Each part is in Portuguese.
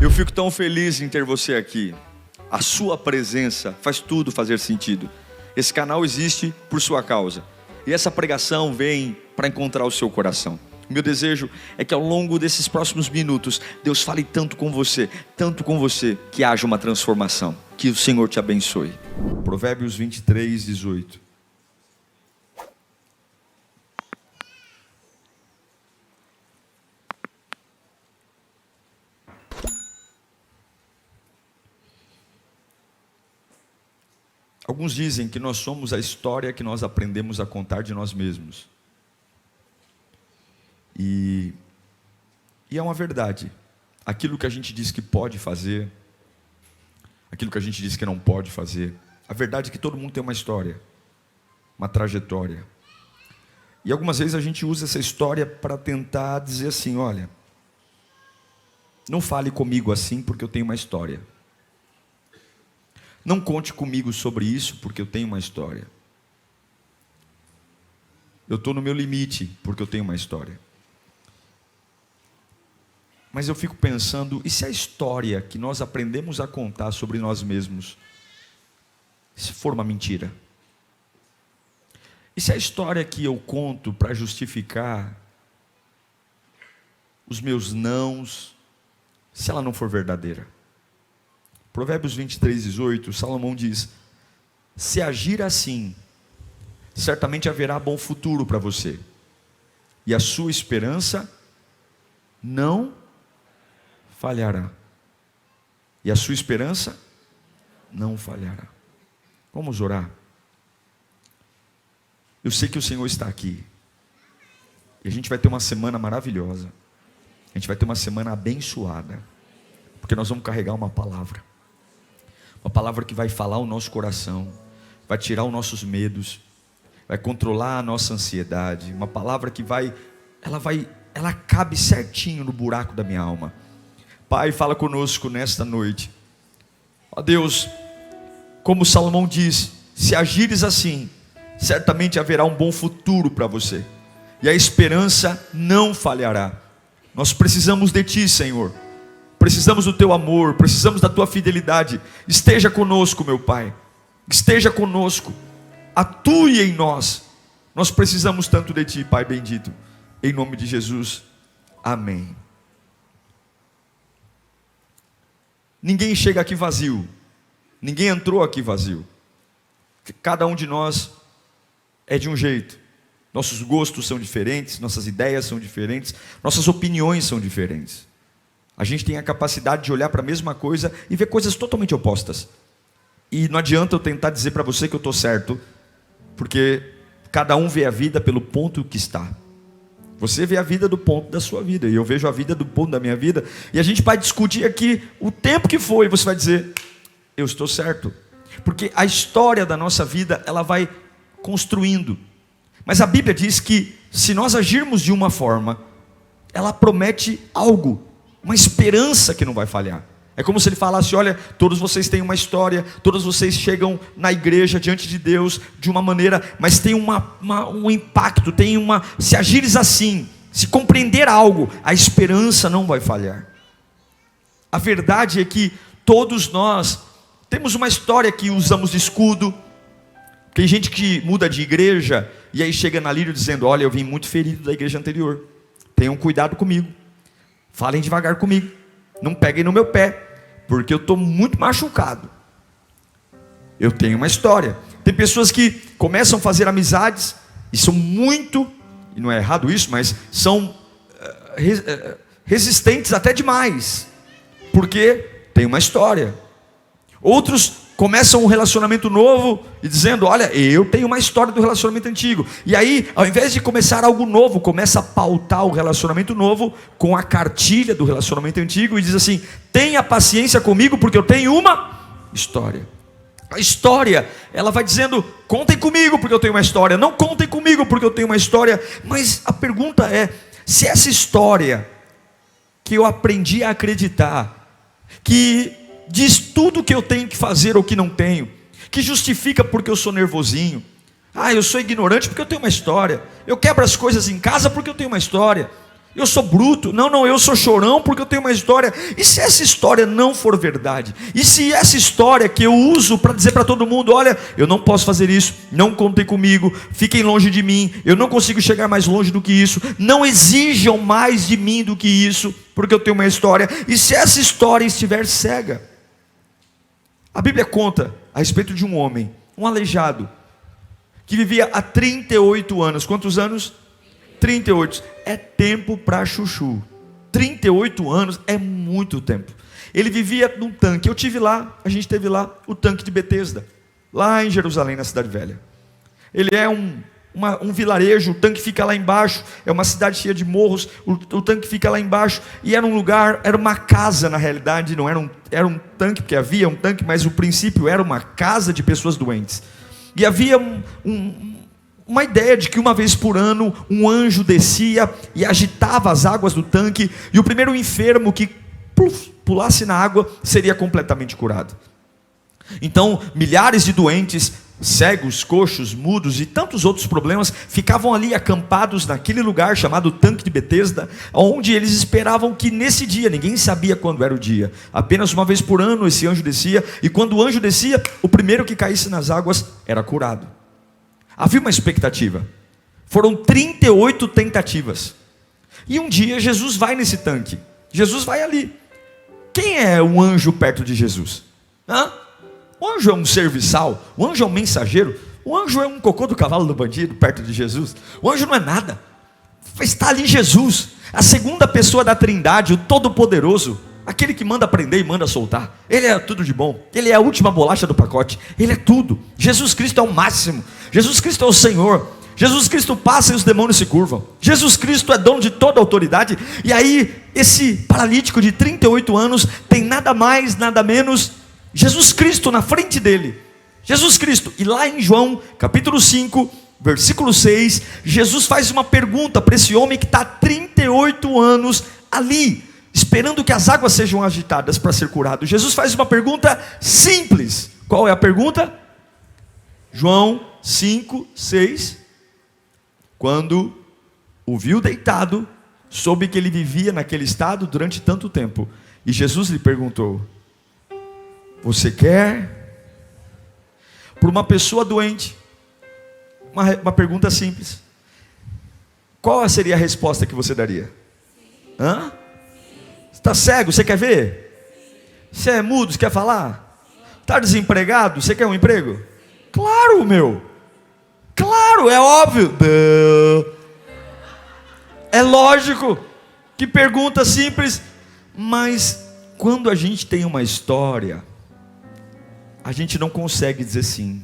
Eu fico tão feliz em ter você aqui. A sua presença faz tudo fazer sentido. Esse canal existe por sua causa. E essa pregação vem para encontrar o seu coração. O meu desejo é que ao longo desses próximos minutos, Deus fale tanto com você, que haja uma transformação. Que o Senhor te abençoe. Provérbios 23, 18. Alguns dizem que nós somos a história que nós aprendemos a contar de nós mesmos. E é uma verdade. Aquilo que a gente diz que pode fazer, aquilo que a gente diz que não pode fazer, a verdade é que todo mundo tem uma história, uma trajetória. E algumas vezes a gente usa essa história para tentar dizer assim: olha, não fale comigo assim porque eu tenho uma história. Não conte comigo sobre isso porque eu tenho uma história. Eu estou no meu limite porque eu tenho uma história. Mas eu fico pensando, e se a história que nós aprendemos a contar sobre nós mesmos, se for uma mentira? E se a história que eu conto para justificar os meus nãos, se ela não for verdadeira? Provérbios 23, 18, Salomão diz: se agir assim, certamente haverá bom futuro para você, e a sua esperança não falhará. E a sua esperança não falhará. Vamos orar. Eu sei que o Senhor está aqui, e a gente vai ter uma semana maravilhosa, a gente vai ter uma semana abençoada, porque nós vamos carregar uma palavra que vai falar o nosso coração, vai tirar os nossos medos, vai controlar a nossa ansiedade. Uma palavra que ela cabe certinho no buraco da minha alma. Pai, fala conosco nesta noite. Ó Deus, como Salomão diz, se agires assim, certamente haverá um bom futuro para você, e a esperança não falhará. Nós precisamos de Ti, Senhor. Precisamos do Teu amor, precisamos da Tua fidelidade. Esteja conosco, meu Pai. Esteja conosco. Atue em nós. Nós precisamos tanto de Ti, Pai bendito. Em nome de Jesus. Amém. Ninguém chega aqui vazio. Ninguém entrou aqui vazio. Cada um de nós é de um jeito. Nossos gostos são diferentes, nossas ideias são diferentes, nossas opiniões são diferentes. A gente tem a capacidade de olhar para a mesma coisa e ver coisas totalmente opostas. E não adianta eu tentar dizer para você que eu estou certo, porque cada um vê a vida pelo ponto que está. Você vê a vida do ponto da sua vida, e eu vejo a vida do ponto da minha vida, e a gente vai discutir aqui o tempo que for, e você vai dizer: eu estou certo. Porque a história da nossa vida, ela vai construindo. Mas a Bíblia diz que se nós agirmos de uma forma, ela promete algo, uma esperança que não vai falhar. É como se ele falasse: olha, todos vocês têm uma história, todos vocês chegam na igreja diante de Deus de uma maneira, mas tem um impacto, se agires assim, se compreender algo, a esperança não vai falhar. A verdade é que todos nós temos uma história que usamos de escudo. Tem gente que muda de igreja e aí chega na lírio dizendo: olha, eu vim muito ferido da igreja anterior, tenham cuidado comigo, falem devagar comigo, não peguem no meu pé, porque eu estou muito machucado. Eu tenho uma história. Tem pessoas que começam a fazer amizades e são muito, e não é errado isso, mas são resistentes até demais, porque tem uma história. Outros começam um relacionamento novo e dizendo: olha, eu tenho uma história do relacionamento antigo. E aí, ao invés de começar algo novo, começa a pautar o relacionamento novo com a cartilha do relacionamento antigo e diz assim: tenha paciência comigo porque eu tenho uma história. A história, ela vai dizendo: contem comigo porque eu tenho uma história, não contem comigo porque eu tenho uma história. Mas a pergunta é: se essa história que eu aprendi a acreditar, que diz tudo o que eu tenho que fazer ou que não tenho, que justifica porque eu sou nervosinho, eu sou ignorante porque eu tenho uma história, eu quebro as coisas em casa porque eu tenho uma história, Eu sou bruto. Não, eu sou chorão porque eu tenho uma história. E se essa história não for verdade? E se essa história que eu uso para dizer para todo mundo: olha, eu não posso fazer isso, não contem comigo, fiquem longe de mim, eu não consigo chegar mais longe do que isso, não exijam mais de mim do que isso, porque eu tenho uma história. E se essa história estiver cega? A Bíblia conta a respeito de um homem, um aleijado, que vivia há 38 anos. Quantos anos? 38. É tempo para chuchu. 38 anos é muito tempo. Ele vivia num tanque. Eu tive lá, a gente teve lá, o tanque de Betesda, lá em Jerusalém, na Cidade Velha. Ele é um vilarejo, o tanque fica lá embaixo, é uma cidade cheia de morros, o tanque fica lá embaixo, e era um lugar, era uma casa na realidade, não era um tanque, porque havia um tanque, mas o princípio era uma casa de pessoas doentes. E havia uma ideia de que uma vez por ano um anjo descia e agitava as águas do tanque, e o primeiro enfermo que pulasse na água seria completamente curado. Então milhares de doentes, cegos, coxos, mudos e tantos outros problemas ficavam ali acampados naquele lugar chamado tanque de Betesda, onde eles esperavam que nesse dia, ninguém sabia quando era o dia, apenas uma vez por ano esse anjo descia, e quando o anjo descia, o primeiro que caísse nas águas era curado. Havia uma expectativa. Foram 38 tentativas. E um dia Jesus vai nesse tanque. Jesus vai ali. Quem é um anjo perto de Jesus? O anjo é um serviçal. O anjo é um mensageiro. O anjo é um cocô do cavalo do bandido perto de Jesus. O anjo não é nada. Está ali Jesus, a segunda pessoa da Trindade, o Todo-Poderoso, aquele que manda prender e manda soltar. Ele é tudo de bom. Ele é a última bolacha do pacote. Ele é tudo. Jesus Cristo é o máximo. Jesus Cristo é o Senhor. Jesus Cristo passa e os demônios se curvam. Jesus Cristo é dono de toda a autoridade. E aí esse paralítico de 38 anos tem nada mais, nada menos Jesus Cristo na frente dele. Jesus Cristo. E lá em João capítulo 5 versículo 6, Jesus faz uma pergunta para esse homem que está há 38 anos ali, esperando que as águas sejam agitadas para ser curado. Jesus faz uma pergunta simples. Qual é a pergunta? João 5, 6. Quando o viu deitado, soube que ele vivia naquele estado durante tanto tempo. E Jesus lhe perguntou: você quer? Para uma pessoa doente, uma pergunta simples. Qual seria a resposta que você daria? Você está cego, você quer ver? Você é mudo, você quer falar? Está desempregado, você quer um emprego? Claro, meu. Claro, é óbvio. É lógico. Que pergunta simples. Mas quando a gente tem uma história, a gente não consegue dizer sim.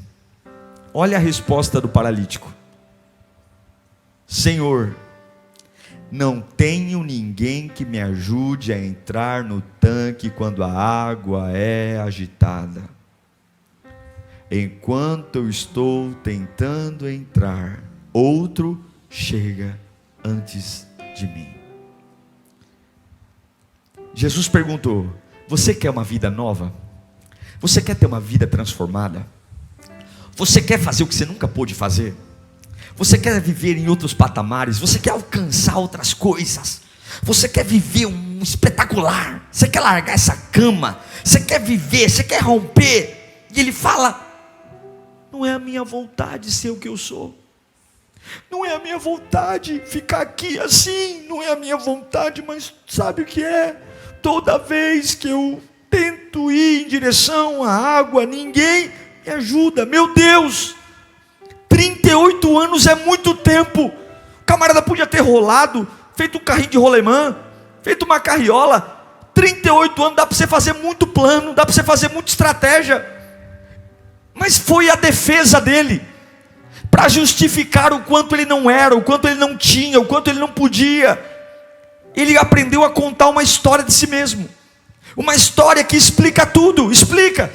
Olha a resposta do paralítico: Senhor, não tenho ninguém que me ajude a entrar no tanque quando a água é agitada. Enquanto eu estou tentando entrar, outro chega antes de mim. Jesus perguntou: você quer uma vida nova? Você quer ter uma vida transformada? Você quer fazer o que você nunca pôde fazer? Você quer viver em outros patamares? Você quer alcançar outras coisas? Você quer viver um espetacular? Você quer largar essa cama? Você quer viver? Você quer romper? E ele fala: não é a minha vontade ser o que eu sou. Não é a minha vontade ficar aqui assim. Não é a minha vontade, mas sabe o que é? Toda vez que eu tento ir em direção à água, ninguém me ajuda. Meu Deus, 38 anos é muito tempo. O camarada podia ter rolado, feito um carrinho de rolemã, feito uma carriola. 38 anos dá para você fazer muito plano, dá para você fazer muita estratégia. Mas foi a defesa dele, para justificar o quanto ele não era, o quanto ele não tinha, o quanto ele não podia. Ele aprendeu a contar uma história de si mesmo. Uma história que explica tudo. Explica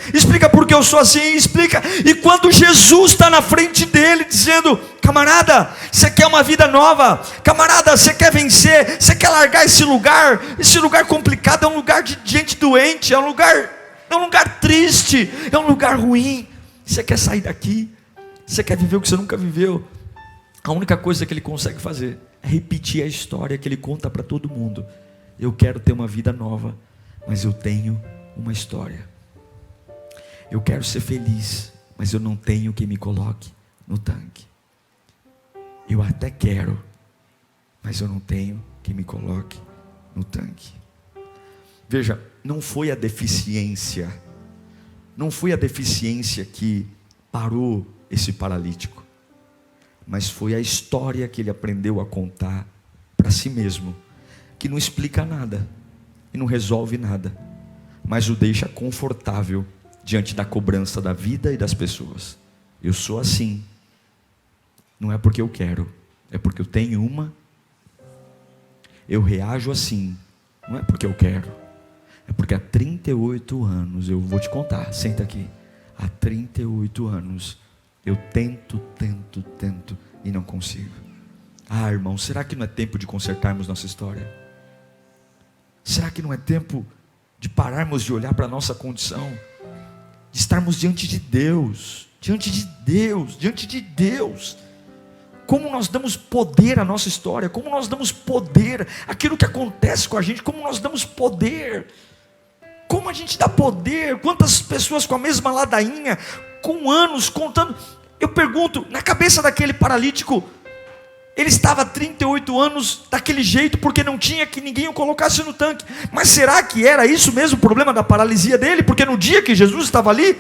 porque eu sou assim, explica. E quando Jesus está na frente dele dizendo: camarada, você quer uma vida nova? Camarada, você quer vencer? Você quer largar esse lugar? Esse lugar complicado, é um lugar de gente doente, é um lugar triste, é um lugar ruim. Você quer sair daqui? Você quer viver o que você nunca viveu? A única coisa que ele consegue fazer repetir a história que ele conta para todo mundo. Eu quero ter uma vida nova, mas eu tenho uma história. Eu quero ser feliz, mas eu não tenho quem me coloque no tanque. Eu até quero, mas eu não tenho quem me coloque no tanque. Veja, não foi a deficiência que parou esse paralítico, mas foi a história que ele aprendeu a contar para si mesmo, que não explica nada e não resolve nada, mas o deixa confortável diante da cobrança da vida e das pessoas. Eu sou assim, não é porque eu quero, é porque eu tenho uma. Eu reajo assim, não é porque eu quero, é porque há 38 anos, eu vou te contar, senta aqui, há 38 anos, eu tento e não consigo. Ah, irmão, será que não é tempo de consertarmos nossa história? Será que não é tempo de pararmos de olhar para a nossa condição, de estarmos diante de Deus, como nós damos poder à nossa história, como nós damos poder àquilo que acontece com a gente, como nós damos poder, como a gente dá poder, quantas pessoas com a mesma ladainha, com anos contando. Eu pergunto, na cabeça daquele paralítico, ele estava há 38 anos daquele jeito, porque não tinha que ninguém o colocasse no tanque. Mas será que era isso mesmo o problema da paralisia dele? Porque no dia que Jesus estava ali,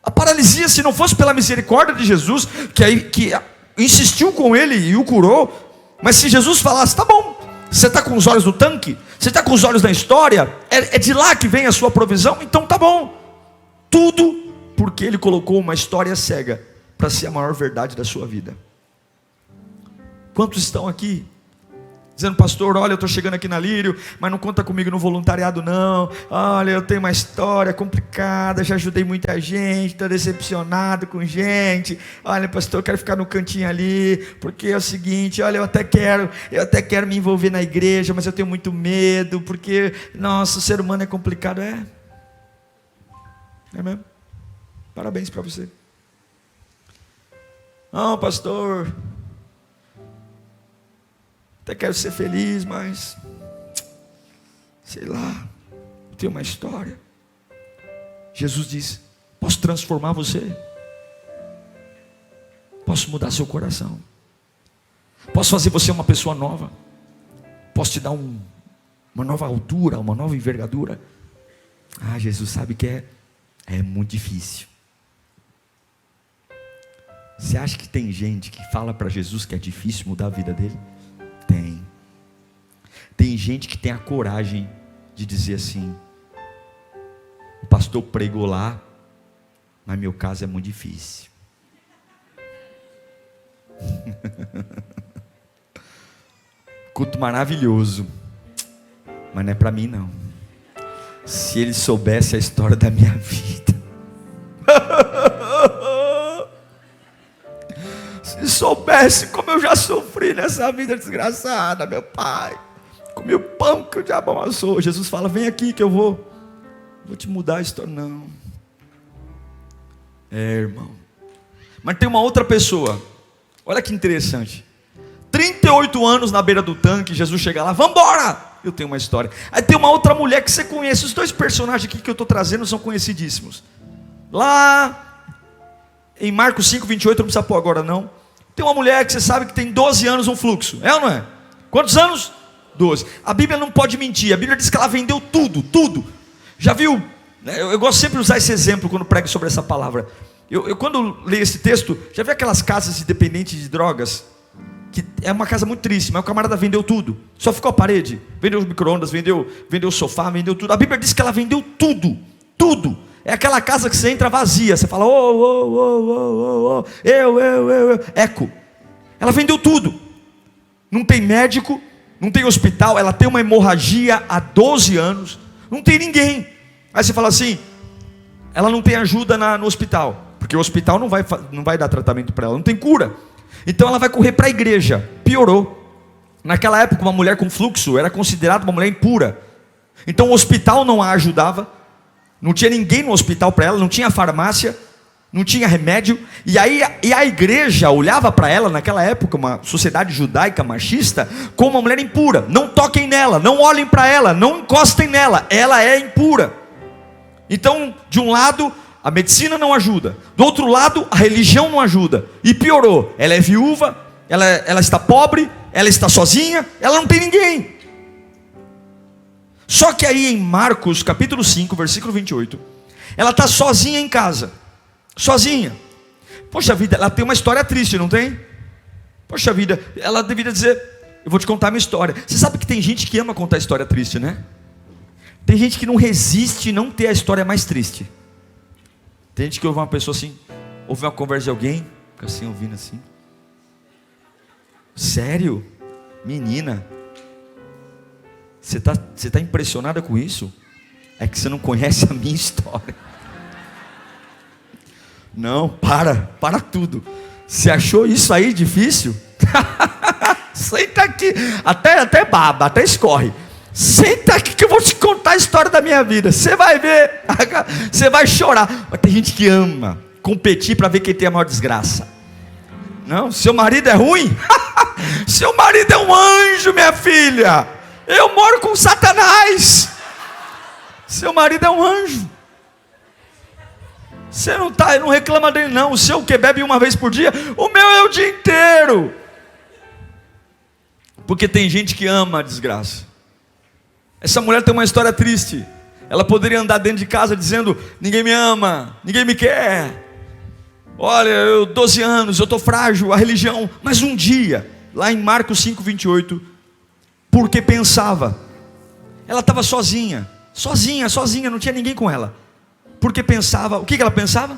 a paralisia, se não fosse pela misericórdia de Jesus, que insistiu com ele e o curou, mas se Jesus falasse, tá bom, você está com os olhos no tanque, você está com os olhos na história, é de lá que vem a sua provisão, então tá bom. Tudo porque ele colocou uma história cega para ser a maior verdade da sua vida. Quantos estão aqui dizendo, pastor, olha, eu estou chegando aqui na Lírio, mas não conta comigo no voluntariado não, olha, eu tenho uma história complicada, já ajudei muita gente, estou decepcionado com gente, olha, pastor, eu quero ficar no cantinho ali, porque é o seguinte, olha, eu até quero me envolver na igreja, mas eu tenho muito medo, porque, nossa, o ser humano é complicado. É mesmo? Parabéns para você. Não, pastor, até quero ser feliz, mas sei lá, eu tenho uma história. Jesus diz, posso transformar você, posso mudar seu coração, posso fazer você uma pessoa nova, posso te dar uma nova altura, uma nova envergadura. Ah, Jesus sabe que é muito difícil. Você acha que tem gente que fala para Jesus que é difícil mudar a vida dele? Tem gente que tem a coragem de dizer assim, o pastor pregou lá, mas meu caso é muito difícil. Culto maravilhoso, mas não é para mim não. Se ele soubesse a história da minha vida, se soubesse como eu já sofri nessa vida desgraçada, meu pai, comi o pão que o diabo amassou. Jesus fala, vem aqui que eu vou te mudar a história. Não, irmão. Mas tem uma outra pessoa, olha que interessante, 38 anos na beira do tanque, Jesus chega lá, vamos embora, eu tenho uma história. Aí tem uma outra mulher que você conhece, os dois personagens aqui que eu estou trazendo são conhecidíssimos. Lá em Marcos 5, 28, não precisa pôr agora não, tem uma mulher que você sabe que tem 12 anos um fluxo, é ou não é? Quantos anos? 12. A Bíblia não pode mentir, a Bíblia diz que ela vendeu tudo. Já viu? Eu gosto sempre de usar esse exemplo quando prego sobre essa palavra. Eu quando leio esse texto, já vi aquelas casas de dependentes de drogas, que é uma casa muito triste, mas o camarada vendeu tudo, só ficou a parede, vendeu os micro-ondas, vendeu o sofá, vendeu tudo. A Bíblia diz que ela vendeu tudo. É aquela casa que você entra vazia, você fala, eco. Ela vendeu tudo, não tem médico, não tem hospital, ela tem uma hemorragia há 12 anos, não tem ninguém. Aí você fala assim, ela não tem ajuda no hospital, porque o hospital não vai dar tratamento para ela, não tem cura. Então ela vai correr para a igreja. Piorou. Naquela época uma mulher com fluxo era considerada uma mulher impura. Então o hospital não a ajudava, não tinha ninguém no hospital para ela, não tinha farmácia, não tinha remédio, e a igreja olhava para ela, naquela época, uma sociedade judaica machista, como uma mulher impura. Não toquem nela, não olhem para ela, não encostem nela, ela é impura. Então, de um lado, a medicina não ajuda, do outro lado, a religião não ajuda, e piorou, ela é viúva, ela está pobre, ela está sozinha, ela não tem ninguém. Só que aí em Marcos capítulo 5, versículo 28, ela está sozinha em casa, sozinha. Poxa vida, ela tem uma história triste, não tem? Poxa vida, ela deveria dizer, eu vou te contar a minha história. Você sabe que tem gente que ama contar história triste, né? Tem gente que não resiste não ter a história mais triste. Tem gente que ouve uma pessoa assim, ouve uma conversa de alguém, fica assim, ouvindo assim. Sério? Menina, você tá impressionada com isso? É que você não conhece a minha história. Não, para tudo. Você achou isso aí difícil? Senta aqui, até baba, até escorre. Senta aqui que eu vou te contar a história da minha vida. Você vai ver, você vai chorar. Mas tem gente que ama competir para ver quem tem a maior desgraça. Não, seu marido é ruim? Seu marido é um anjo, minha filha. Eu moro com Satanás. Seu marido é um anjo. Você não reclama dele não. O seu que bebe uma vez por dia, o meu é o dia inteiro. Porque tem gente que ama a desgraça. Essa mulher tem uma história triste. Ela poderia andar dentro de casa dizendo, ninguém me ama, ninguém me quer. Olha, eu 12 anos, eu estou frágil, a religião. Mas um dia, lá em Marcos 5, 28, porque pensava, ela estava sozinha, não tinha ninguém com ela. Porque pensava, o que ela pensava?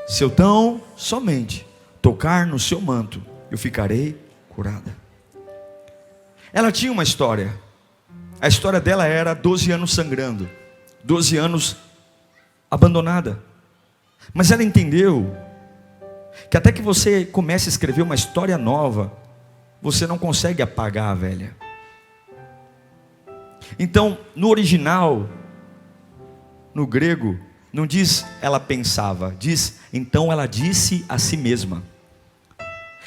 Se eu tão somente tocar no seu manto, eu ficarei curada. Ela tinha uma história. A história dela era 12 anos sangrando, 12 anos abandonada. Mas ela entendeu que até que você comece a escrever uma história nova, você não consegue apagar a velha. Então, no original, no grego, não diz ela pensava, diz então ela disse a si mesma.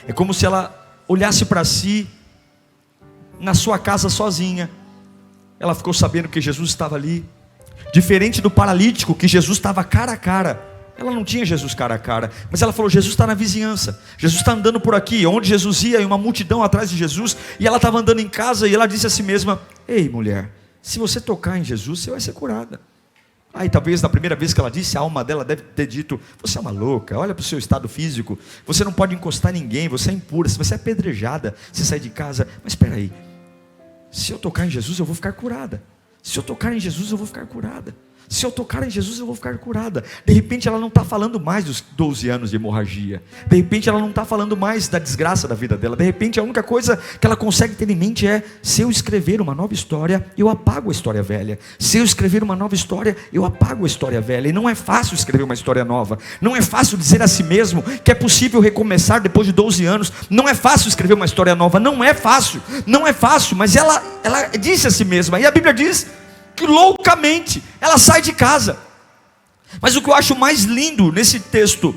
É como se ela olhasse para si, na sua casa sozinha. Ela ficou sabendo que Jesus estava ali. Diferente do paralítico, que Jesus estava cara a cara. Ela não tinha Jesus cara a cara, mas ela falou, Jesus está na vizinhança, Jesus está andando por aqui. Onde Jesus ia, e uma multidão atrás de Jesus. E ela estava andando em casa, e ela disse a si mesma, ei mulher, se você tocar em Jesus, você vai ser curada. Aí talvez na primeira vez que ela disse, a alma dela deve ter dito, você é uma louca, olha para o seu estado físico, você não pode encostar ninguém, você é impura, você é apedrejada, você sai de casa. Mas espera aí, se eu tocar em Jesus eu vou ficar curada. Se eu tocar em Jesus eu vou ficar curada. Se eu tocar em Jesus eu vou ficar curada. De repente ela não está falando mais dos 12 anos de hemorragia. De repente ela não está falando mais da desgraça da vida dela. De repente a única coisa que ela consegue ter em mente é, se eu escrever uma nova história, eu apago a história velha. Se eu escrever uma nova história, eu apago a história velha. E não é fácil escrever uma história nova. Não é fácil dizer a si mesmo que é possível recomeçar depois de 12 anos. Não é fácil escrever uma história nova. Não é fácil. Não é fácil. Mas ela disse a si mesma. E a Bíblia diz que loucamente ela sai de casa. Mas o que eu acho mais lindo nesse texto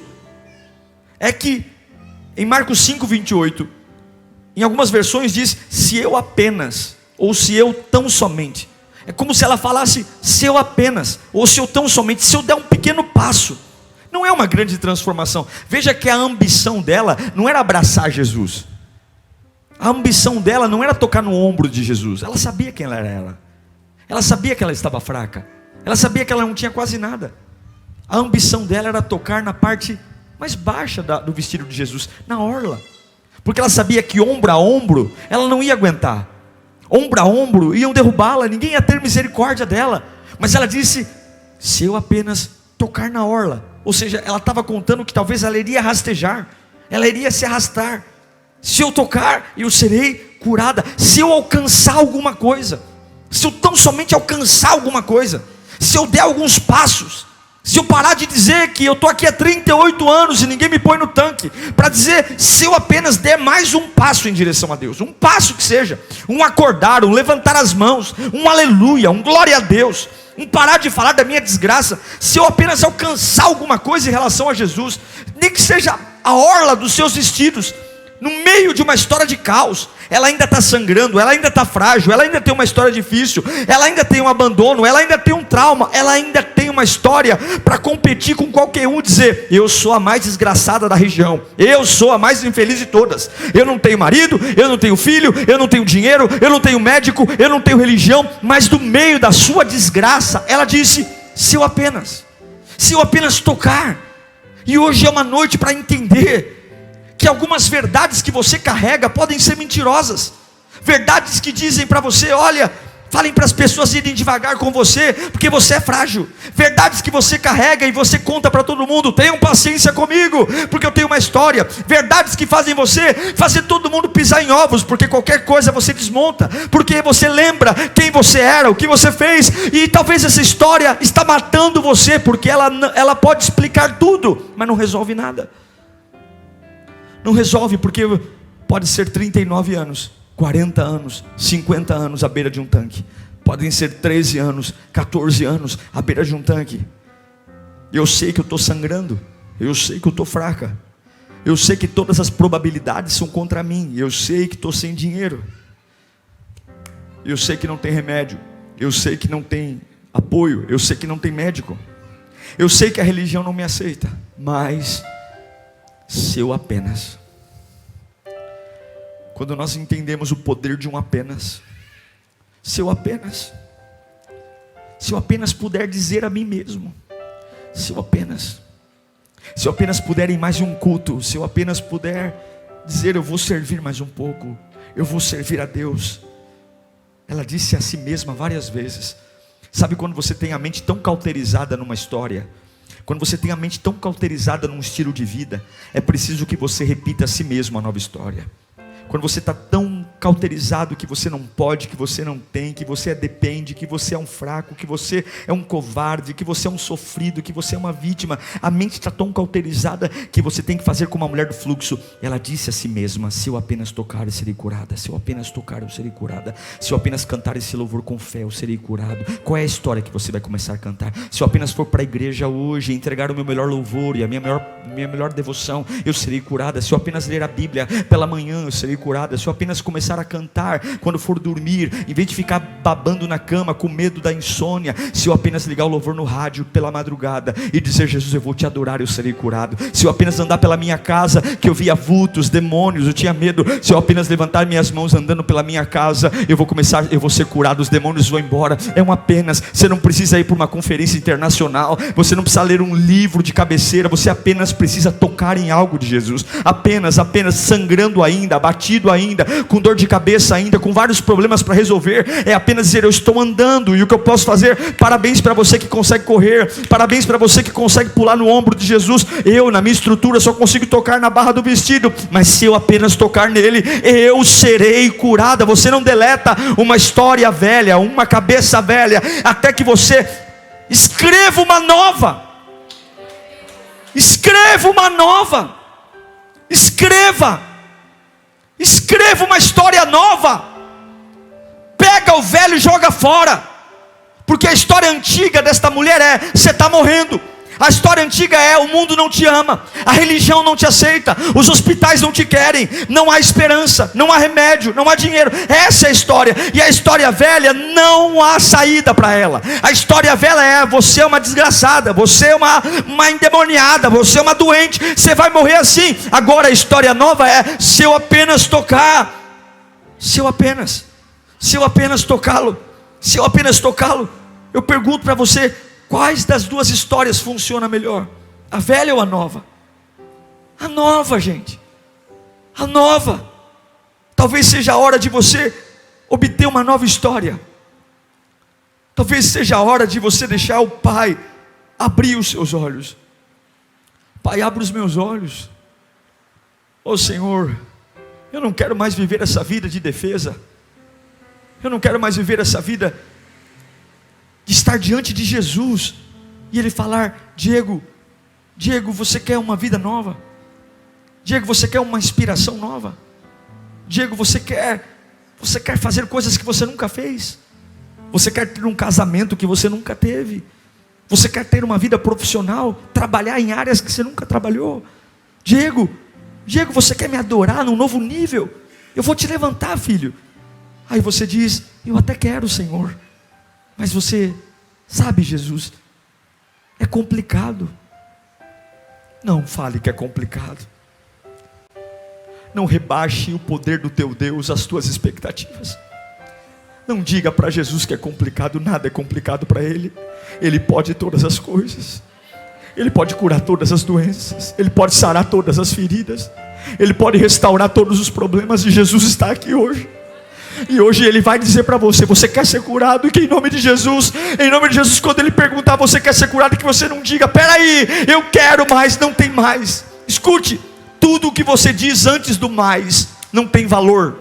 é que em Marcos 5, 28, em algumas versões diz, se eu apenas, ou se eu tão somente. É como se ela falasse, se eu apenas, ou se eu tão somente, se eu der um pequeno passo. Não é uma grande transformação. Veja que a ambição dela não era abraçar Jesus. A ambição dela não era tocar no ombro de Jesus. Ela sabia quem ela era. Ela sabia que ela estava fraca. Ela sabia que ela não tinha quase nada. A ambição dela era tocar na parte mais baixa do vestido de Jesus, na orla. Porque ela sabia que ombro a ombro ela não ia aguentar. Ombro a ombro iam derrubá-la, ninguém ia ter misericórdia dela. Mas ela disse, se eu apenas tocar na orla. Ou seja, ela estava contando que talvez ela iria rastejar, ela iria se arrastar. Se eu tocar, eu serei curada. Se eu alcançar alguma coisa, se eu tão somente alcançar alguma coisa, se eu der alguns passos, Se eu parar de dizer que eu estou aqui há 38 anos e ninguém me põe no tanque, para dizer, se eu apenas der mais um passo em direção a Deus, um passo que seja, um acordar, um levantar as mãos, um aleluia, um glória a Deus, um parar de falar da minha desgraça, se eu apenas alcançar alguma coisa em relação a Jesus, nem que seja a orla dos seus vestidos, no meio de uma história de caos, ela ainda está sangrando, ela ainda está frágil, ela ainda tem uma história difícil, ela ainda tem um abandono, ela ainda tem um trauma, ela ainda tem uma história para competir com qualquer um, dizer, eu sou a mais desgraçada da região, eu sou a mais infeliz de todas, eu não tenho marido, eu não tenho filho, eu não tenho dinheiro, eu não tenho médico, eu não tenho religião, mas do meio da sua desgraça, ela disse, se eu apenas tocar, e hoje é uma noite para entender, que algumas verdades que você carrega podem ser mentirosas, verdades que dizem para você, olha, falem para as pessoas irem devagar com você, porque você é frágil, verdades que você carrega e você conta para todo mundo, tenham paciência comigo, porque eu tenho uma história, verdades que fazem você, fazer todo mundo pisar em ovos, porque qualquer coisa você desmonta, porque você lembra quem você era, o que você fez, e talvez essa história está matando você, porque ela pode explicar tudo, mas não resolve nada. Não resolve, porque pode ser 39 anos, 40 anos, 50 anos à beira de um tanque. Podem ser 13 anos, 14 anos à beira de um tanque. Eu sei que eu estou sangrando, eu sei que eu estou fraca, eu sei que todas as probabilidades são contra mim, eu sei que estou sem dinheiro, eu sei que não tem remédio, eu sei que não tem apoio, eu sei que não tem médico, eu sei que a religião não me aceita, mas se eu apenas, quando nós entendemos o poder de um apenas, se eu apenas puder dizer a mim mesmo, se eu apenas puder ir mais um culto, se eu apenas puder dizer, eu vou servir mais um pouco, eu vou servir a Deus. Ela disse a si mesma várias vezes. Sabe quando você tem a mente tão cauterizada numa história, quando você tem a mente tão cauterizada num estilo de vida, é preciso que você repita a si mesmo a nova história. Quando você está tão cauterizado que você não pode, que você não tem, que você depende, que você é um fraco, que você é um covarde, que você é um sofrido, que você é uma vítima, a mente está tão cauterizada que você tem que fazer como a mulher do fluxo. Ela disse a si mesma, se eu apenas tocar eu serei curada, se eu apenas tocar eu serei curada, se eu apenas cantar esse louvor com fé eu serei curado. Qual é a história que você vai começar a cantar? Se eu apenas for para a igreja hoje, entregar o meu melhor louvor e a minha melhor devoção, eu serei curada. Se eu apenas ler a Bíblia pela manhã, eu serei curada. Se eu apenas começar a cantar quando for dormir, em vez de ficar babando na cama com medo da insônia, se eu apenas ligar o louvor no rádio pela madrugada e dizer, Jesus, eu vou te adorar, eu serei curado. Se eu apenas andar pela minha casa, que eu via vultos, demônios, eu tinha medo, se eu apenas levantar minhas mãos andando pela minha casa, eu vou ser curado, os demônios vão embora. É um apenas. Você não precisa ir para uma conferência internacional, você não precisa ler um livro de cabeceira, você apenas precisa tocar em algo de Jesus, apenas sangrando ainda, abatido ainda, com dor de cabeça ainda, com vários problemas para resolver, é apenas dizer, eu estou andando, e o que eu posso fazer? Parabéns para você que consegue correr, parabéns para você que consegue pular no ombro de Jesus. Eu, na minha estrutura, só consigo tocar na barra do vestido, mas se eu apenas tocar nele, eu serei curada. Você não deleta uma história velha, uma cabeça velha, até que você escreva uma nova. Escreva uma nova. Escreva uma história nova. Pega o velho e joga fora, porque a história antiga desta mulher é, você está morrendo. A história antiga é, o mundo não te ama, a religião não te aceita, os hospitais não te querem, não há esperança, não há remédio, não há dinheiro. Essa é a história. E a história velha, não há saída para ela. A história velha é, você é uma desgraçada, você é uma endemoniada, você é uma doente, você vai morrer assim. Agora a história nova é, se eu apenas tocá-lo, se eu apenas tocá-lo, eu pergunto para você, quais das duas histórias funciona melhor? A velha ou a nova? A nova, gente. A nova. Talvez seja a hora de você obter uma nova história. Talvez seja a hora de você deixar o Pai abrir os seus olhos. Pai, abre os meus olhos. Oh Senhor, eu não quero mais viver essa vida de defesa. Eu não quero mais viver essa vida de estar diante de Jesus e ele falar: Diego, você quer uma vida nova? Diego, você quer uma inspiração nova? Diego, você quer fazer coisas que você nunca fez? Você quer ter um casamento que você nunca teve? Você quer ter uma vida profissional? Trabalhar em áreas que você nunca trabalhou? Diego, você quer me adorar num novo nível? Eu vou te levantar, filho. Aí você diz: eu até quero, Senhor. Mas você sabe, Jesus, é complicado. Não fale que é complicado. Não rebaixe o poder do teu Deus às tuas expectativas. Não diga para Jesus que é complicado. Nada é complicado para Ele. Ele pode todas as coisas. Ele pode curar todas as doenças. Ele pode sarar todas as feridas. Ele pode restaurar todos os problemas. E Jesus está aqui hoje. E hoje Ele vai dizer para você: você quer ser curado? E que em nome de Jesus, quando Ele perguntar: você quer ser curado? Que você não diga: peraí, eu quero mais, não tem mais. Escute, tudo o que você diz antes do mais não tem valor.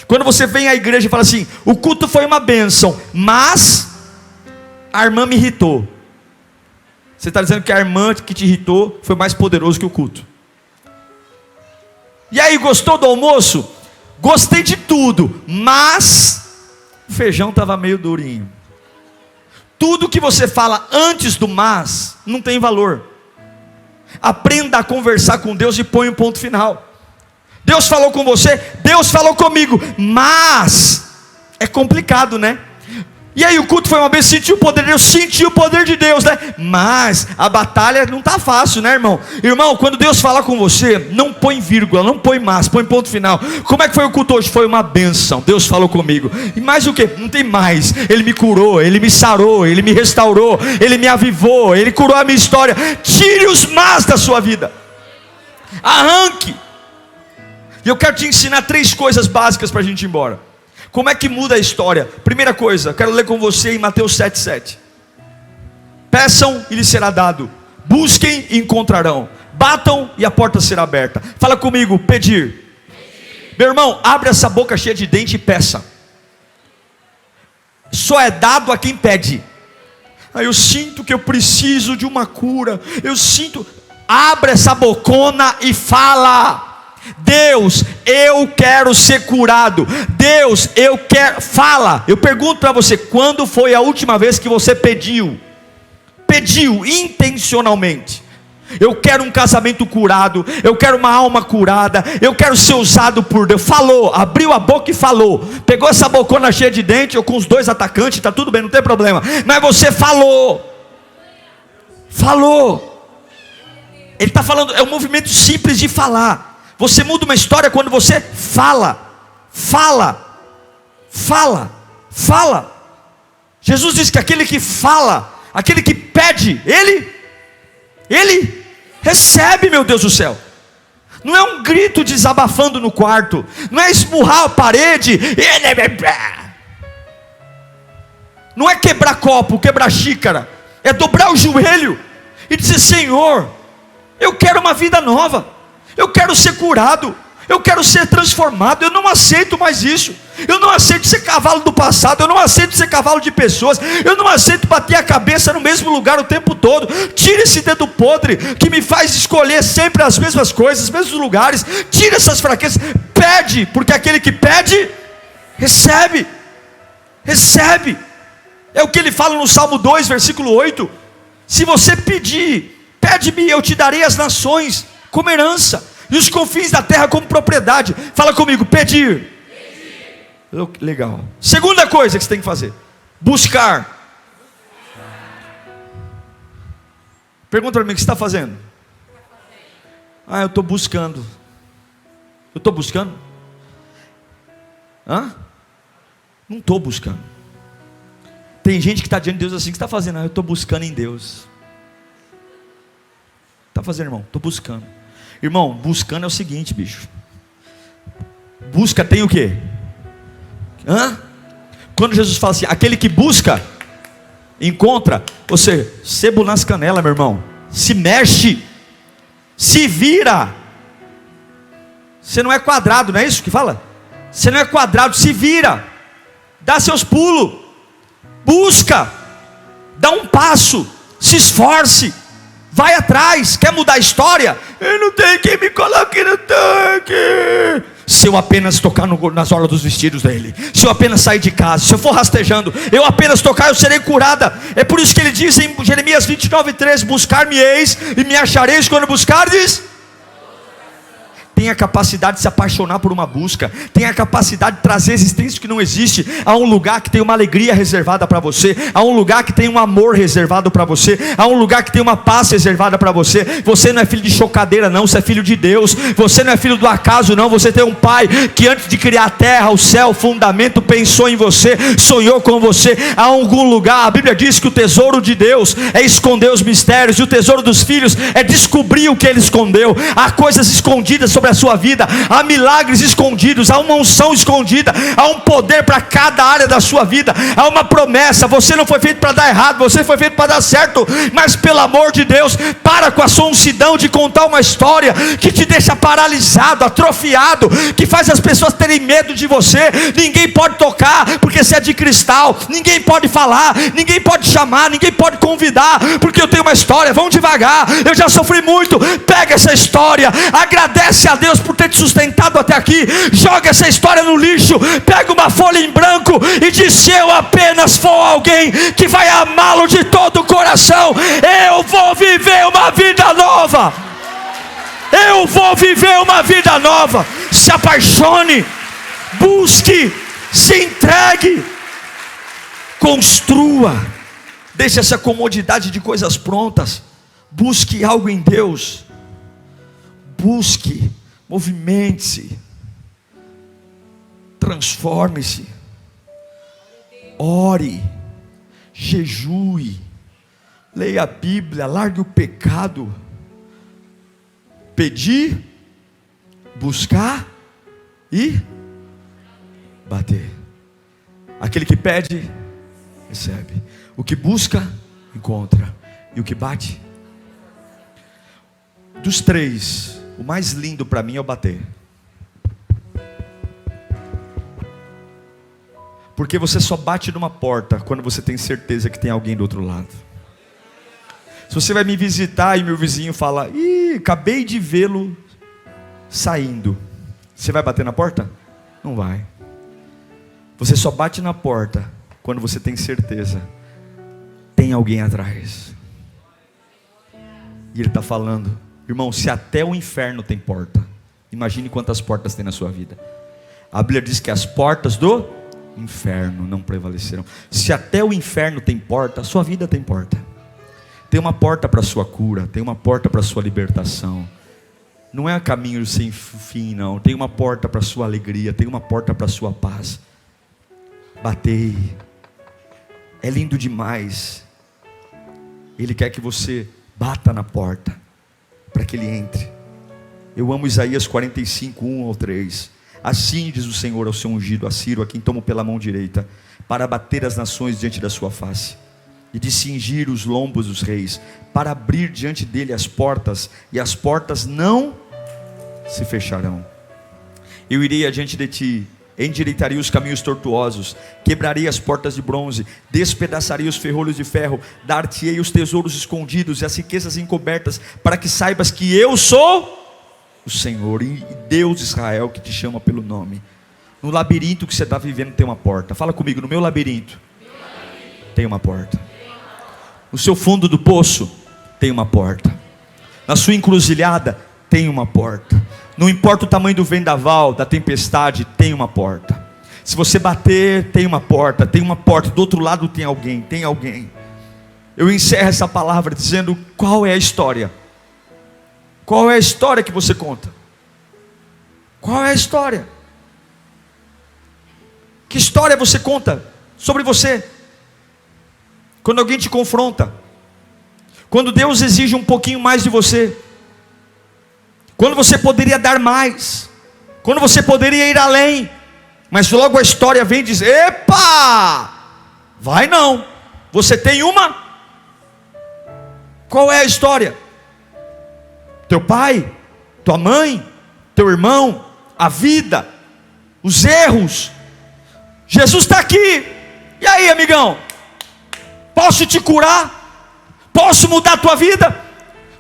Quando você vem à igreja e fala assim: o culto foi uma bênção, mas a irmã me irritou. Você está dizendo que a irmã que te irritou foi mais poderoso que o culto. E aí, gostou do almoço? Gostei de tudo, mas o feijão estava meio durinho. Tudo que você fala antes do mas não tem valor. Aprenda a conversar com Deus e põe um ponto final. Deus falou com você, Deus falou comigo, mas é complicado, né? E aí o culto foi uma vez, senti o poder de Deus, senti o poder de Deus, né? Mas a batalha não está fácil, né, irmão? Irmão, quando Deus falar com você, não põe vírgula, não põe mas, põe ponto final. Como é que foi o culto hoje? Foi uma bênção, Deus falou comigo. E mais o que? Não tem mais. Ele me curou, Ele me sarou, Ele me restaurou, Ele me avivou, Ele curou a minha história. Tire os mas da sua vida. Arranque. E eu quero te ensinar 3 coisas básicas para a gente ir embora. Como é que muda a história? Primeira coisa, quero ler com você em Mateus 7,7. Peçam e lhes será dado. Busquem e encontrarão. Batam e a porta será aberta. Fala comigo: pedir. Meu irmão, abre essa boca cheia de dente e peça. Só é dado a quem pede. Eu sinto que eu preciso de uma cura. Abre essa bocona e fala: Deus, eu quero ser curado. Deus, eu quero. Fala. Eu pergunto para você: quando foi a última vez que você pediu intencionalmente? Eu quero um casamento curado, eu quero uma alma curada, eu quero ser usado por Deus. Falou, abriu a boca e falou. Pegou essa bocona cheia de dente, ou com os 2 atacantes, está tudo bem, não tem problema. Mas você falou. Ele está falando, é um movimento simples de falar. Você muda uma história quando você fala. Jesus diz que aquele que fala, aquele que pede, ele recebe, meu Deus do céu. Não é um grito desabafando no quarto, não é esmurrar a parede, não é quebrar copo, quebrar xícara, é dobrar o joelho e dizer: Senhor, eu quero uma vida nova. Eu quero ser curado, eu quero ser transformado. Eu não aceito mais isso. Eu não aceito ser cavalo do passado. Eu não aceito ser cavalo de pessoas. Eu não aceito bater a cabeça no mesmo lugar o tempo todo. Tira esse dedo podre que me faz escolher sempre as mesmas coisas, os mesmos lugares. Tira essas fraquezas. Pede, porque aquele que pede, recebe. É o que ele fala no Salmo 2, versículo 8. Se você pedir, pede-me, eu te darei as nações como herança, e os confins da terra como propriedade. Fala comigo: pedir. Legal. Segunda coisa que você tem que fazer: buscar. Pergunta para mim: o que você está fazendo? Eu estou buscando. Eu estou buscando? Não estou buscando. Tem gente que está diante de Deus assim: o que você está fazendo? Eu estou buscando em Deus. Está fazendo, irmão? Estou buscando. Irmão, buscando é o seguinte, bicho. Busca tem o quê? Quando Jesus fala assim: aquele que busca, encontra. Você, sebo nas canelas, meu irmão. Se mexe, se vira. Você não é quadrado, não é isso que fala? Você não é quadrado, se vira. Dá seus pulos. Busca. Dá um passo. Se esforce, vai atrás. Quer mudar a história? Eu não tenho quem me coloque no tanque. Se eu apenas tocar nas orlas dos vestidos dele, se eu apenas sair de casa, se eu for rastejando, eu apenas tocar, eu serei curada. É por isso que ele diz em Jeremias 29:13: buscar-me-eis e me achareis quando buscardes. Tem a capacidade de se apaixonar por uma busca, tem a capacidade de trazer existência que não existe. Há um lugar que tem uma alegria reservada para você, há um lugar que tem um amor reservado para você, há um lugar que tem uma paz reservada para você. Você não é filho de chocadeira não, você é filho de Deus. Você não é filho do acaso não, você tem um pai que antes de criar a terra, o céu, o fundamento, pensou em você, sonhou com você. Há algum lugar, a Bíblia diz que o tesouro de Deus é esconder os mistérios, e o tesouro dos filhos é descobrir o que ele escondeu. Há coisas escondidas sobre a sua vida, há milagres escondidos, há uma unção escondida, há um poder para cada área da sua vida, há uma promessa. Você não foi feito para dar errado, você foi feito para dar certo. Mas pelo amor de Deus, para com a sonsidão de contar uma história que te deixa paralisado, atrofiado, que faz as pessoas terem medo de você. Ninguém pode tocar porque você é de cristal, ninguém pode falar, ninguém pode chamar, ninguém pode convidar, porque eu tenho uma história. Vão devagar, eu já sofri muito. Pega essa história, agradece a Deus por ter te sustentado até aqui, joga essa história no lixo, pega uma folha em branco e diz: se eu apenas for alguém que vai amá-lo de todo o coração, eu vou viver uma vida nova. Eu vou viver uma vida nova. Se apaixone, busque, se entregue, construa. Deixe essa comodidade de coisas prontas. Busque algo em Deus. Busque, movimente-se, transforme-se, ore, jejue, leia a Bíblia, largue o pecado. Pedir, buscar e bater. Aquele que pede, recebe. O que busca, encontra. E o que bate. Dos três, o mais lindo para mim é o bater. Porque você só bate numa porta quando você tem certeza que tem alguém do outro lado. Se você vai me visitar e meu vizinho fala: acabei de vê-lo saindo, você vai bater na porta? Não vai. Você só bate na porta quando você tem certeza tem alguém atrás. E ele está falando: irmão, se até o inferno tem porta, imagine quantas portas tem na sua vida. A Bíblia diz que as portas do inferno não prevalecerão. Se até o inferno tem porta, a sua vida tem porta. Tem uma porta para a sua cura, tem uma porta para a sua libertação. Não é caminho sem fim não. Tem uma porta para a sua alegria, tem uma porta para a sua paz. Batei. É lindo demais. Ele quer que você bata na porta para que ele entre. Eu amo Isaías 45, 1 ao 3. Assim diz o Senhor ao seu ungido, a Ciro, a quem tomo pela mão direita, para abater as nações diante da sua face, e de cingir os lombos dos reis, para abrir diante dele as portas, e as portas não se fecharão. Eu irei adiante de ti, endireitaria os caminhos tortuosos, quebraria as portas de bronze, despedaçaria os ferrolhos de ferro, dar-te-ei os tesouros escondidos e as riquezas encobertas, para que saibas que eu sou o Senhor, e Deus de Israel, que te chama pelo nome. No labirinto que você está vivendo tem uma porta. Fala comigo: no meu labirinto tem uma porta. No seu fundo do poço tem uma porta. Na sua encruzilhada tem uma porta. Não importa o tamanho do vendaval, da tempestade, tem uma porta. Se você bater, tem uma porta. Tem uma porta, do outro lado tem alguém, tem alguém. Eu encerro essa palavra dizendo: qual é a história? Qual é a história que você conta? Qual é a história? Que história você conta sobre você? Quando alguém te confronta, quando Deus exige um pouquinho mais de você, quando você poderia dar mais, quando você poderia ir além, mas logo a história vem e diz: epa, vai não, você tem uma. Qual é a história? Teu pai, tua mãe, teu irmão, a vida, os erros. Jesus está aqui. E aí, amigão? Posso te curar? Posso mudar a tua vida?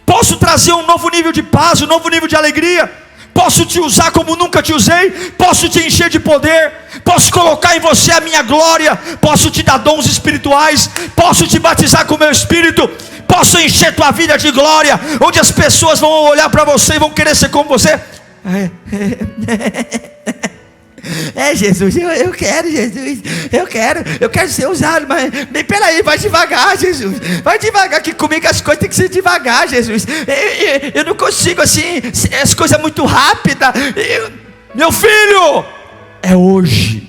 Posso trazer um novo nível de paz, um novo nível de alegria? Posso te usar como nunca te usei? Posso te encher de poder? Posso colocar em você a minha glória? Posso te dar dons espirituais? Posso te batizar com o meu Espírito? Posso encher tua vida de glória, onde as pessoas vão olhar para você e vão querer ser como você? Jesus, eu quero, Jesus, eu quero ser usado, mas peraí, vai devagar, Jesus, vai devagar, que comigo as coisas tem que ser devagar, Jesus, eu não consigo assim, as coisas muito rápidas, meu filho, é hoje.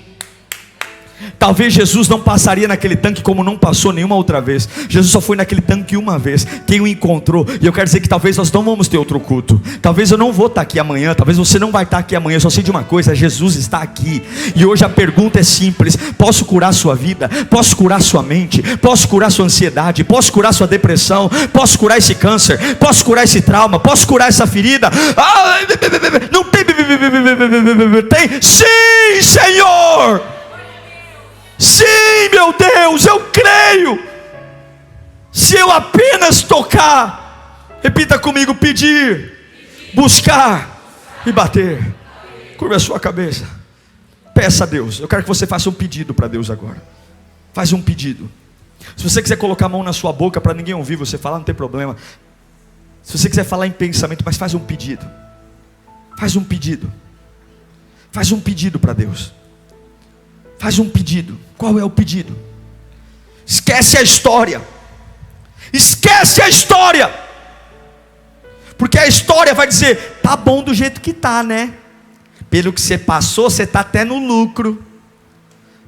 Talvez Jesus não passaria naquele tanque como não passou nenhuma outra vez. Jesus só foi naquele tanque uma vez. Quem o encontrou, e eu quero dizer que talvez nós não vamos ter outro culto. Talvez eu não vou estar aqui amanhã, talvez você não vai estar aqui amanhã. Eu só sei de uma coisa: Jesus está aqui. E hoje a pergunta é simples: posso curar sua vida? Posso curar sua mente? Posso curar sua ansiedade? Posso curar sua depressão? Posso curar esse câncer? Posso curar esse trauma? Posso curar essa ferida? Não tem? Tem? Sim, Senhor! Sim, meu Deus, eu creio. Se eu apenas tocar, repita comigo: pedir, buscar e bater. Curva a sua cabeça, peça a Deus. Eu quero que você faça um pedido para Deus agora. Faz um pedido. Se você quiser colocar a mão na sua boca para ninguém ouvir você falar, não tem problema. Se você quiser falar em pensamento, mas faz um pedido. Faz um pedido. Faz um pedido para Deus. Faz um pedido. Qual é o pedido? Esquece a história. Esquece a história. Porque a história vai dizer: tá bom do jeito que tá, né? Pelo que você passou, você tá até no lucro.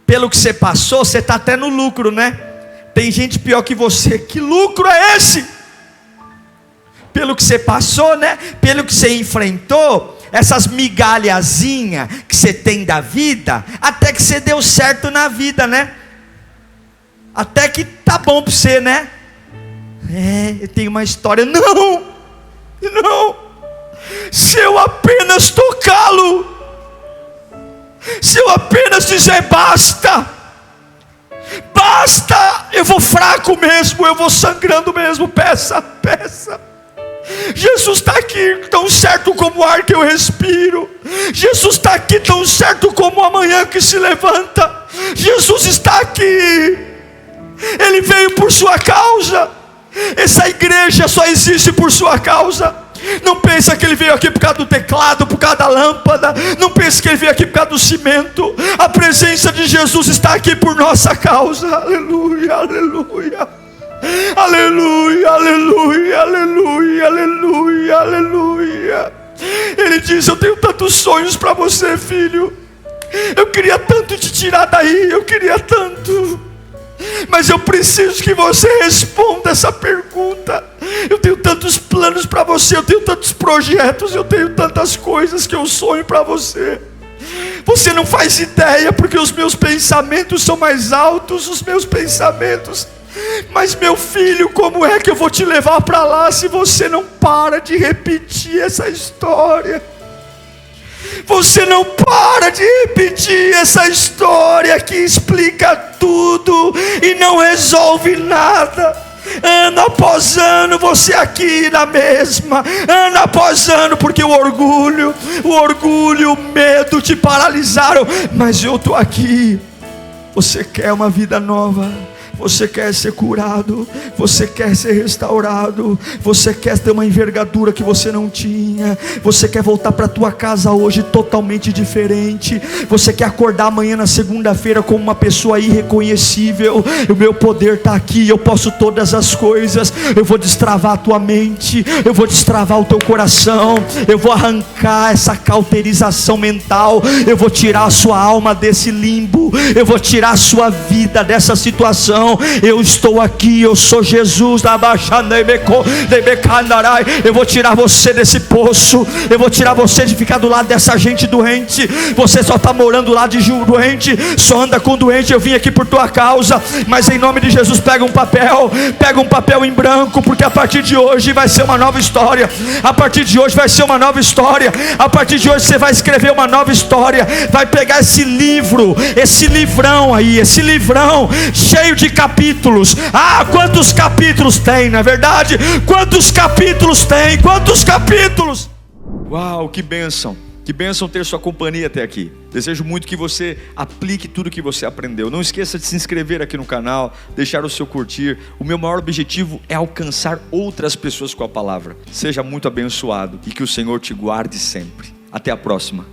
Pelo que você passou, você tá até no lucro, né? Tem gente pior que você. Que lucro é esse? Pelo que você passou, né? Pelo que você enfrentou, essas migalhazinhas que você tem da vida, até que você deu certo na vida, né? Até que tá bom para você, né? Eu tenho uma história. Não, se eu apenas tocá-lo, se eu apenas dizer basta, eu vou fraco mesmo, eu vou sangrando mesmo. Peça. Jesus está aqui tão certo como o ar que eu respiro. Jesus está aqui tão certo como a manhã que se levanta. Jesus está aqui. Ele veio por sua causa. Essa igreja só existe por sua causa. Não pensa que ele veio aqui por causa do teclado, por causa da lâmpada. Não pensa que ele veio aqui por causa do cimento. A presença de Jesus está aqui por nossa causa. Aleluia, aleluia. Aleluia, aleluia, aleluia, aleluia, aleluia. Ele diz: eu tenho tantos sonhos para você, filho. Eu queria tanto te tirar daí, eu queria tanto, mas eu preciso que você responda essa pergunta. Eu tenho tantos planos para você, eu tenho tantos projetos, eu tenho tantas coisas que eu sonho para você. Você não faz ideia, porque os meus pensamentos são mais altos, os meus pensamentos. Mas meu filho, como é que eu vou te levar para lá se você não para de repetir essa história? Você não para de repetir essa história que explica tudo e não resolve nada. Ano após ano você aqui na mesma, ano após ano, porque o orgulho, o medo te paralisaram. Mas eu estou aqui. Você quer uma vida nova? Você quer ser curado, você quer ser restaurado, você quer ter uma envergadura que você não tinha, você quer voltar para a tua casa hoje totalmente diferente, você quer acordar amanhã na segunda-feira como uma pessoa irreconhecível. O meu poder está aqui, eu posso todas as coisas. Eu vou destravar a tua mente, eu vou destravar o teu coração, eu vou arrancar essa cauterização mental, eu vou tirar a sua alma desse limbo, eu vou tirar a sua vida dessa situação. Eu estou aqui, eu sou Jesus. Eu vou tirar você desse poço, eu vou tirar você de ficar do lado dessa gente doente. Você só está morando do lado de doente, só anda com doente. Eu vim aqui por tua causa, mas em nome de Jesus, pega um papel em branco, porque a partir de hoje vai ser uma nova história. A partir de hoje vai ser uma nova história. A partir de hoje você vai escrever uma nova história. Vai pegar esse livro, esse livrão aí, esse livrão cheio de capítulos. Ah, quantos capítulos tem, não é verdade? Quantos capítulos tem? Quantos capítulos? Uau, que bênção! Que bênção ter sua companhia até aqui. Desejo muito que você aplique tudo que você aprendeu. Não esqueça de se inscrever aqui no canal, deixar o seu curtir. O meu maior objetivo é alcançar outras pessoas com a palavra. Seja muito abençoado e que o Senhor te guarde sempre. Até a próxima.